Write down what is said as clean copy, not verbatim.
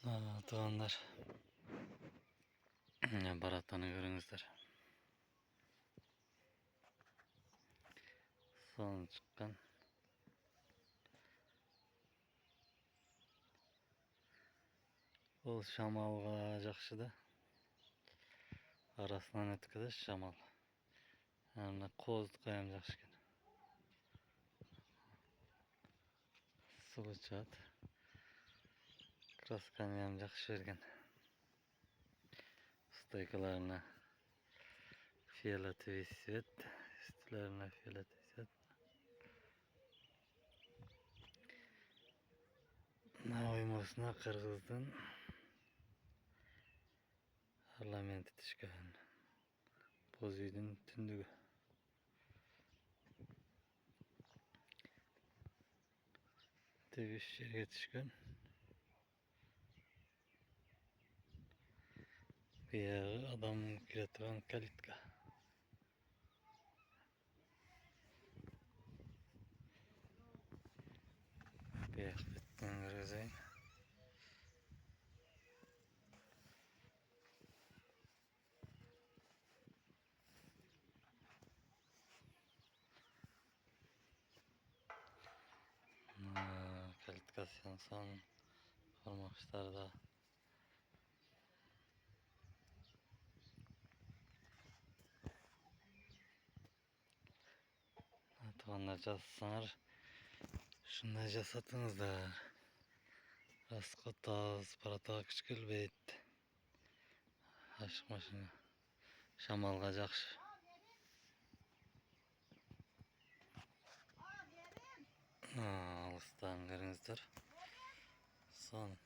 Tuğanlar. Baratanı görüңüzдөр. Son çıkkan. Ол шамалға жақшы да. Арасынан өткізі шамал. Әмі қозды қайым жақшы кен. Суы чат. Красканы әм жақшы берген. Стойкаларына фиолетовый цвет. Üstlerine фиолетовый цвет. На оймасына Қырғыздың парламенті түшкен. Боз үйдің түндігі. Тегіс жерге түшкен. Бияғы адам кіретіған калитка. Бияқ біттен көргізейін. Калиткасының сон формақштарда. Туғандар жасасаңар, шындай жасатыңыздар. Расқы таз, паратаға күш келбейді. Ашық машина. Шамалға жақшы. Алыстан көріңіздер. Сон.